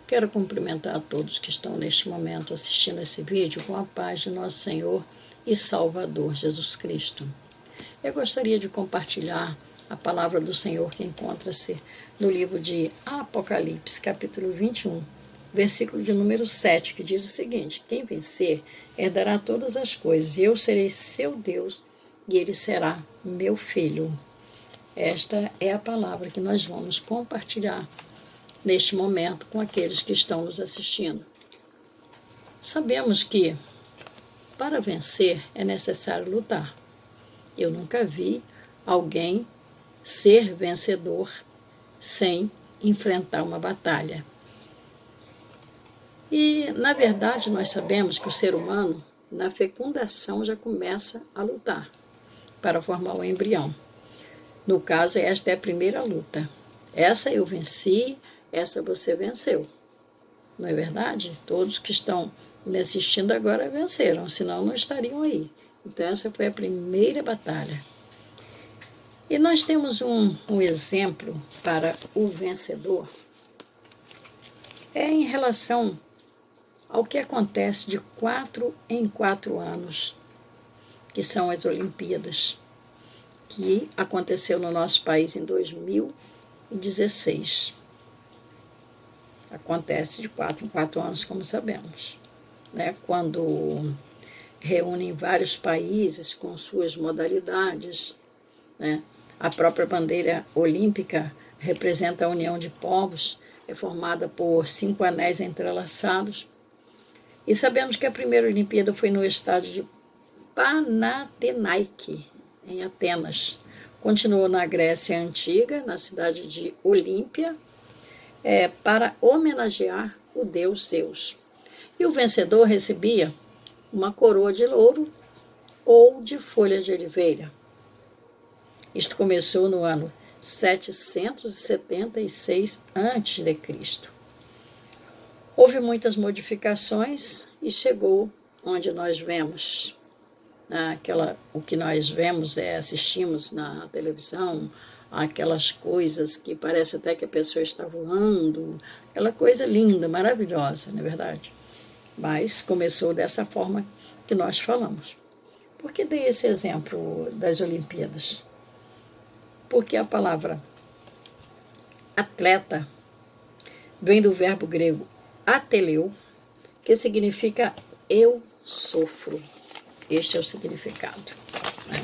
Quero cumprimentar a todos que estão neste momento assistindo esse vídeo com a paz de nosso Senhor e Salvador Jesus Cristo. Eu gostaria de compartilhar a palavra do Senhor que encontra-se no livro de Apocalipse, capítulo 21, versículo de número 7, que diz o seguinte: quem vencer herdará todas as coisas, e eu serei seu Deus, e ele será meu filho. Esta é a palavra que nós vamos compartilhar neste momento com aqueles que estão nos assistindo. Sabemos que para vencer é necessário lutar. Eu nunca vi alguém ser vencedor sem enfrentar uma batalha. E, na verdade, nós sabemos que o ser humano, na fecundação, já começa a lutar para formar o embrião. No caso, esta é a primeira luta. Essa eu venci, essa você venceu. Não é verdade? Todos que estão me assistindo agora venceram, senão não estariam aí. Então, essa foi a primeira batalha. E nós temos um exemplo para o vencedor. É em relação ao que acontece de 4 em 4 anos, que são as Olimpíadas, que aconteceu no nosso país em 2016. Acontece de 4 em 4 anos, como sabemos, né? Quando reúnem vários países com suas modalidades, né? A própria bandeira olímpica representa a união de povos, é formada por 5 anéis entrelaçados. E sabemos que a primeira Olimpíada foi no estádio de Panathinaike, em Atenas. Continuou na Grécia Antiga, na cidade de Olímpia, para homenagear o deus Zeus. E o vencedor recebia uma coroa de ouro ou de folha de oliveira. Isto começou no ano 776 a.C. Houve muitas modificações e chegou onde nós vemos. O que nós vemos, assistimos na televisão, aquelas coisas que parece até que a pessoa está voando, aquela coisa linda, maravilhosa, não é verdade? Mas começou dessa forma que nós falamos. Por que dei esse exemplo das Olimpíadas? Porque a palavra atleta vem do verbo grego ateleu, que significa eu sofro. Este é o significado, né?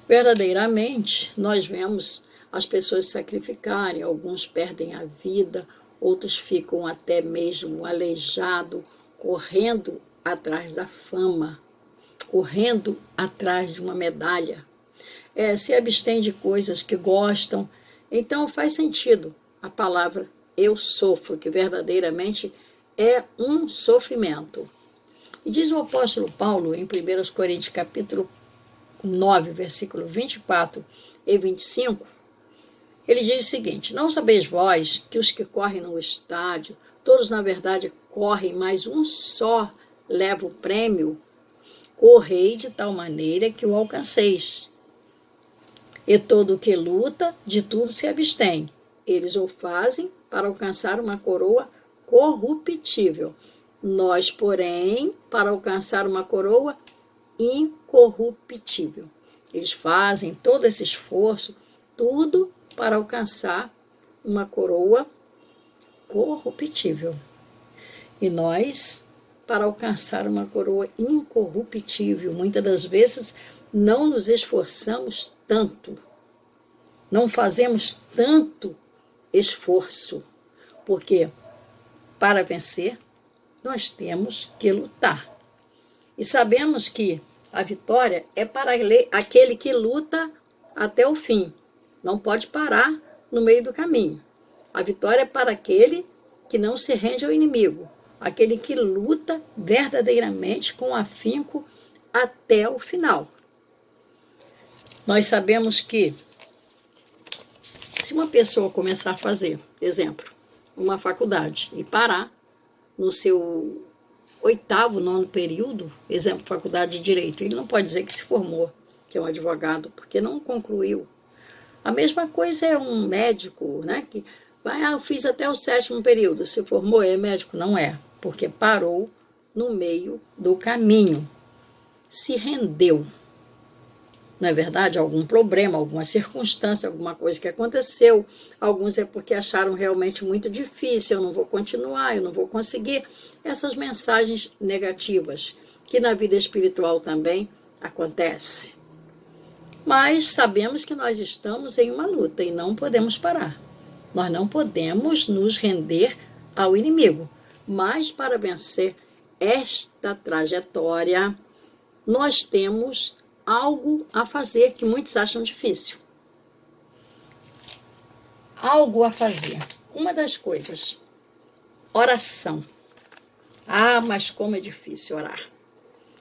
Verdadeiramente, nós vemos as pessoas sacrificarem, alguns perdem a vida, outros ficam até mesmo aleijados, correndo atrás da fama, correndo atrás de uma medalha. Se abstém de coisas que gostam. Então faz sentido a palavra eu sofro, que verdadeiramente é um sofrimento. E diz o apóstolo Paulo em 1 Coríntios capítulo 9, versículo 24 e 25, ele diz o seguinte: não sabeis vós que os que correm no estádio, todos na verdade correm, mas um só leva o prêmio? Correi de tal maneira que o alcanceis. E todo o que luta, de tudo se abstém. Eles o fazem para alcançar uma coroa corruptível. Nós, porém, para alcançar uma coroa incorruptível. Eles fazem todo esse esforço, tudo para alcançar uma coroa corruptível. E nós, para alcançar uma coroa incorruptível, muitas das vezes não nos esforçamos tanto, não fazemos tanto esforço, porque para vencer nós temos que lutar. E sabemos que a vitória é para aquele que luta até o fim, não pode parar no meio do caminho. A vitória é para aquele que não se rende ao inimigo, aquele que luta verdadeiramente com afinco até o final. Nós sabemos que se uma pessoa começar a fazer, exemplo, uma faculdade e parar no seu 8º, 9º período, exemplo, faculdade de Direito, ele não pode dizer que se formou, que é um advogado, porque não concluiu. A mesma coisa é um médico, né, que Eu fiz até o 7º período. Se formou, é médico? Não é, porque parou no meio do caminho. Se rendeu. Não é verdade? Algum problema, alguma circunstância, alguma coisa que aconteceu. Alguns é porque acharam realmente muito difícil, eu não vou continuar, eu não vou conseguir. Essas mensagens negativas, que na vida espiritual também acontece. Mas sabemos que nós estamos em uma luta e não podemos parar. Nós não podemos nos render ao inimigo. Mas para vencer esta trajetória, nós temos algo a fazer que muitos acham difícil. Algo a fazer. Uma das coisas, oração. Mas como é difícil orar.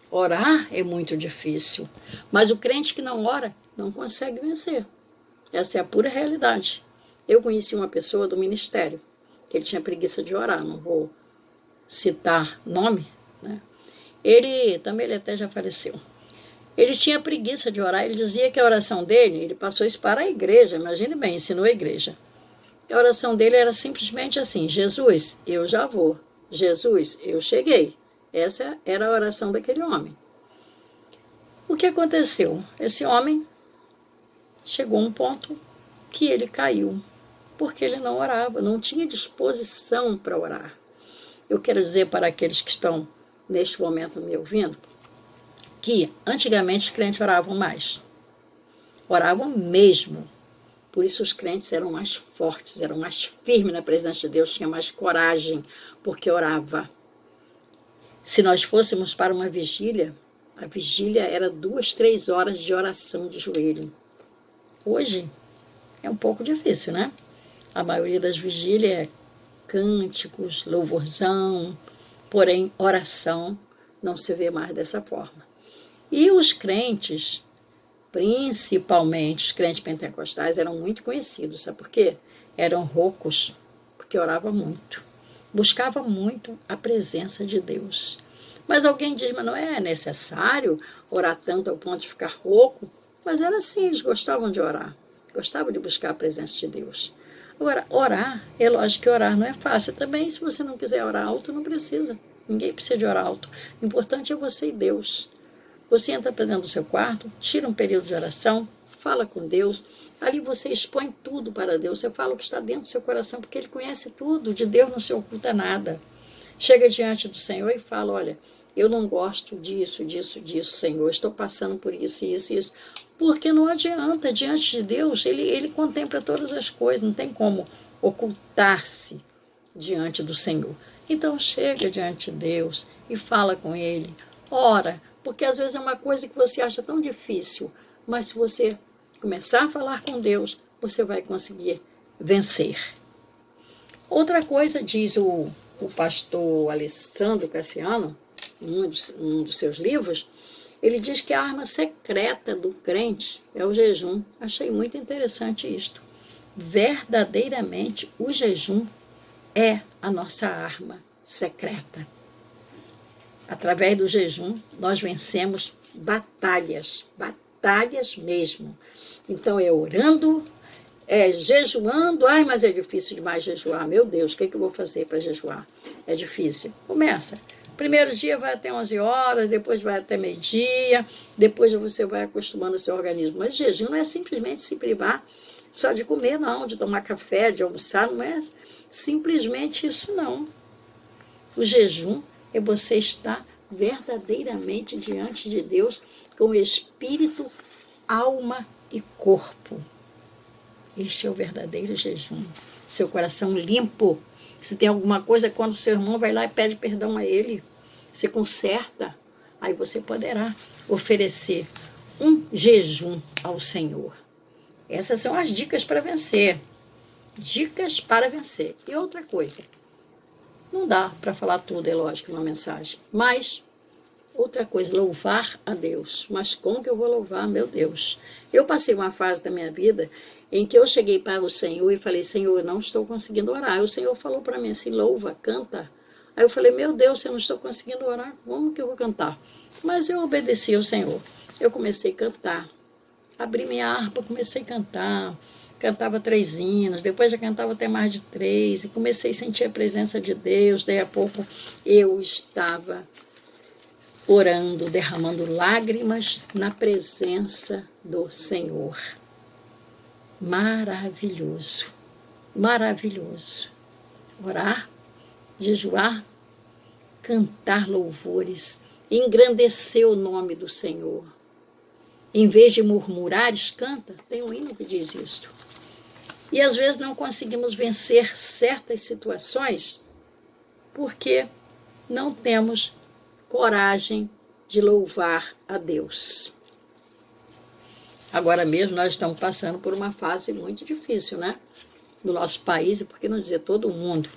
Orar é muito difícil. Mas o crente que não ora, não consegue vencer. Essa é a pura realidade. Eu conheci uma pessoa do ministério, que ele tinha preguiça de orar, não vou citar nome, né? Ele até já faleceu. Ele tinha preguiça de orar, ele dizia que a oração dele, ele passou isso para a igreja, imagine bem, ensinou a igreja. A oração dele era simplesmente assim: Jesus, eu já vou. Jesus, eu cheguei. Essa era a oração daquele homem. O que aconteceu? Esse homem chegou a um ponto que ele caiu, porque ele não orava, não tinha disposição para orar. Eu quero dizer para aqueles que estão neste momento me ouvindo, que antigamente os crentes oravam mais. Oravam mesmo. Por isso os crentes eram mais fortes, eram mais firmes na presença de Deus, tinham mais coragem, porque orava. Se nós fôssemos para uma vigília, a vigília era 2, 3 horas de oração de joelho. Hoje é um pouco difícil, né? A maioria das vigílias é cânticos, louvorzão, porém oração não se vê mais dessa forma. E os crentes, principalmente os crentes pentecostais, eram muito conhecidos, sabe por quê? Eram roucos, porque oravam muito, buscavam muito a presença de Deus. Mas alguém diz, mas não é necessário orar tanto ao ponto de ficar rouco? Mas era assim, eles gostavam de orar, gostavam de buscar a presença de Deus. Agora, orar, é lógico que orar não é fácil. Também, se você não quiser orar alto, não precisa. Ninguém precisa de orar alto. O importante é você e Deus. Você entra para dentro do seu quarto, tira um período de oração, fala com Deus. Ali você expõe tudo para Deus. Você fala o que está dentro do seu coração, porque Ele conhece tudo. De Deus não se oculta nada. Chega diante do Senhor e fala, olha, eu não gosto disso, Senhor. Estou passando por isso, isso. Porque não adianta, diante de Deus, Ele contempla todas as coisas. Não tem como ocultar-se diante do Senhor. Então chega diante de Deus e fala com Ele. Ora, porque às vezes é uma coisa que você acha tão difícil, mas se você começar a falar com Deus, você vai conseguir vencer. Outra coisa, diz o pastor Alessandro Cassiano, em um dos seus livros, ele diz que a arma secreta do crente é o jejum. Achei muito interessante isto. Verdadeiramente, o jejum é a nossa arma secreta. Através do jejum, nós vencemos batalhas mesmo. Então, é orando, é jejuando. Mas é difícil demais jejuar. Meu Deus, o que eu vou fazer para jejuar? É difícil. Começa. Primeiro dia vai até 11 horas, depois vai até meio-dia, depois você vai acostumando o seu organismo. Mas jejum não é simplesmente se privar só de comer, não, de tomar café, de almoçar, não é simplesmente isso, não. O jejum é você estar verdadeiramente diante de Deus com espírito, alma e corpo. Este é o verdadeiro jejum. Seu coração limpo. Se tem alguma coisa, quando o seu irmão vai lá e pede perdão a ele, você conserta, aí você poderá oferecer um jejum ao Senhor. Essas são as dicas para vencer. Dicas para vencer. E outra coisa, não dá para falar tudo, é lógico, numa mensagem. Mas, outra coisa, louvar a Deus. Mas como que eu vou louvar, meu Deus? Eu passei uma fase da minha vida em que eu cheguei para o Senhor e falei, Senhor, eu não estou conseguindo orar. Aí o Senhor falou para mim assim, louva, canta. Aí eu falei, meu Deus, eu não estou conseguindo orar, como que eu vou cantar? Mas eu obedeci ao Senhor. Eu comecei a cantar. Abri minha harpa, comecei a cantar. cantava 3 hinos, depois já cantava até mais de 3, e comecei a sentir a presença de Deus. Daí a pouco eu estava orando, derramando lágrimas na presença do Senhor. Maravilhoso, maravilhoso. Orar, jejuar, cantar louvores, engrandecer o nome do Senhor. Em vez de murmurares, canta. Tem um hino que diz isto. E às vezes não conseguimos vencer certas situações porque não temos coragem de louvar a Deus. Agora mesmo nós estamos passando por uma fase muito difícil, né? No nosso país, e por que não dizer todo mundo.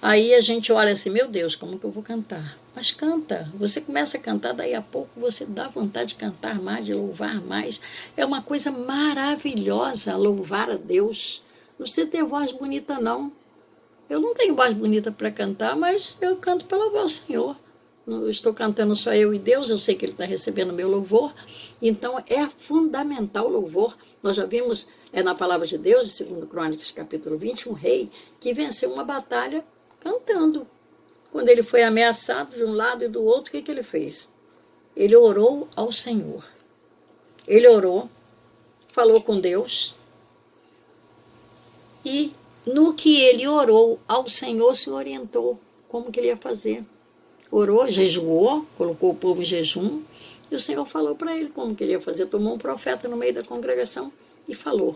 Aí a gente olha assim, meu Deus, como que eu vou cantar? Mas canta, você começa a cantar, daí a pouco você dá vontade de cantar mais, de louvar mais. É uma coisa maravilhosa louvar a Deus. Não precisa ter voz bonita, não. Eu não tenho voz bonita para cantar, mas eu canto para louvar o Senhor. Não estou cantando só eu e Deus, eu sei que Ele está recebendo meu louvor. Então é fundamental o louvor. Nós já vimos na palavra de Deus, em 2 Crônicas, capítulo 20, um rei que venceu uma batalha cantando. Quando ele foi ameaçado de um lado e do outro, o que ele fez? Ele orou ao Senhor. Ele orou, falou com Deus, e no que ele orou ao Senhor, se orientou como que ele ia fazer. Orou, jejuou, colocou o povo em jejum, e o Senhor falou para ele como que ele ia fazer. Tomou um profeta no meio da congregação e falou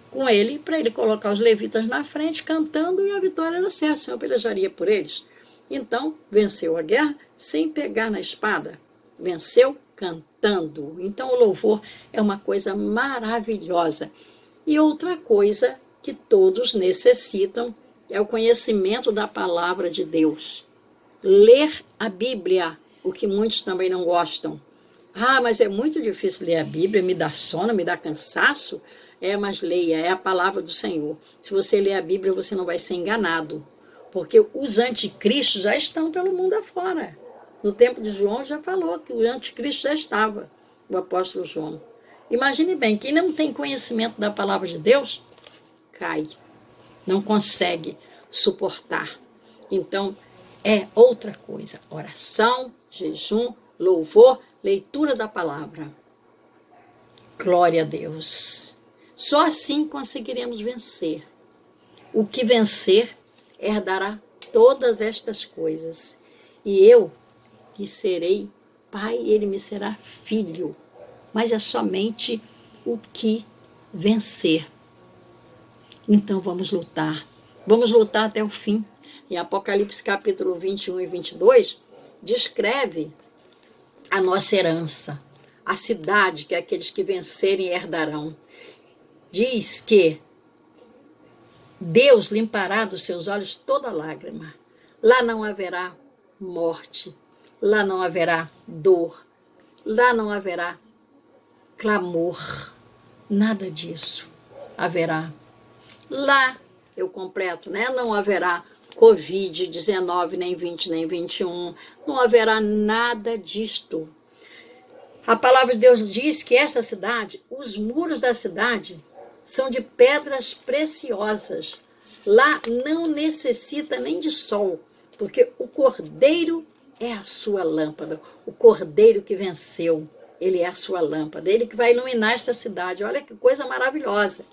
com ele, para ele colocar os levitas na frente, cantando, e a vitória era certa, o Senhor pelejaria por eles. Então, venceu a guerra sem pegar na espada, venceu cantando. Então, o louvor é uma coisa maravilhosa. E outra coisa que todos necessitam é o conhecimento da palavra de Deus. Ler a Bíblia, o que muitos também não gostam. Ah, mas é muito difícil ler a Bíblia, me dá sono, me dá cansaço. Mas leia, é a palavra do Senhor. Se você ler a Bíblia, você não vai ser enganado. Porque os anticristos já estão pelo mundo afora. No tempo de João já falou que o anticristo já estava, o apóstolo João. Imagine bem, quem não tem conhecimento da palavra de Deus, cai. Não consegue suportar. Então, é outra coisa. Oração, jejum, louvor, leitura da palavra. Glória a Deus. Só assim conseguiremos vencer. O que vencer herdará todas estas coisas. E eu, que serei pai, ele me será filho. Mas é somente o que vencer. Então vamos lutar. Vamos lutar até o fim. Em Apocalipse capítulo 21 e 22, descreve a nossa herança. A cidade que aqueles que vencerem herdarão. Diz que Deus limpará dos seus olhos toda lágrima. Lá não haverá morte, lá não haverá dor, lá não haverá clamor, nada disso haverá. Lá, eu completo, né? Não haverá Covid-19, nem 20, nem 21, não haverá nada disto. A palavra de Deus diz que essa cidade, os muros da cidade, são de pedras preciosas. Lá não necessita nem de sol, porque o Cordeiro é a sua lâmpada. O Cordeiro que venceu, ele é a sua lâmpada. Ele que vai iluminar esta cidade. Olha que coisa maravilhosa.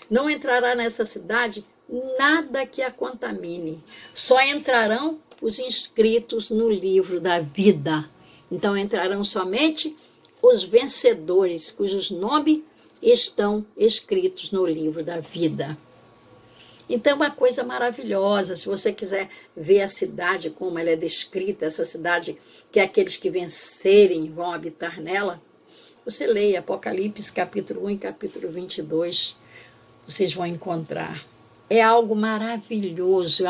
Não entrará nessa cidade nada que a contamine. Só entrarão os inscritos no livro da vida. Então entrarão somente os vencedores, cujos nomes estão escritos no livro da vida. Então é uma coisa maravilhosa. Se você quiser ver a cidade como ela é descrita, essa cidade que aqueles que vencerem vão habitar nela, você leia Apocalipse capítulo 1 e capítulo 22, vocês vão encontrar. É algo maravilhoso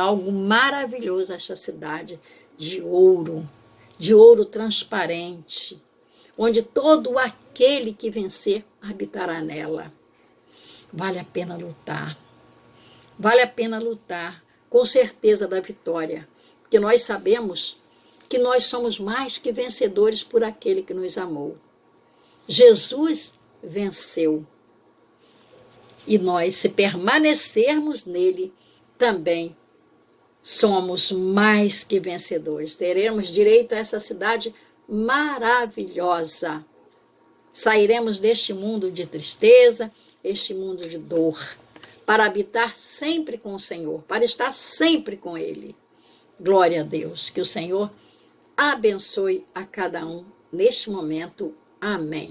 esta cidade de ouro transparente, onde todo aquele que vencer habitará nela. Vale a pena lutar. Vale a pena lutar, com certeza da vitória, porque nós sabemos que nós somos mais que vencedores por aquele que nos amou. Jesus venceu. E nós, se permanecermos nele, também somos mais que vencedores. Teremos direito a essa cidade maravilhosa. Sairemos deste mundo de tristeza, este mundo de dor, para habitar sempre com o Senhor, para estar sempre com Ele. Glória a Deus. Que o Senhor abençoe a cada um neste momento. Amém.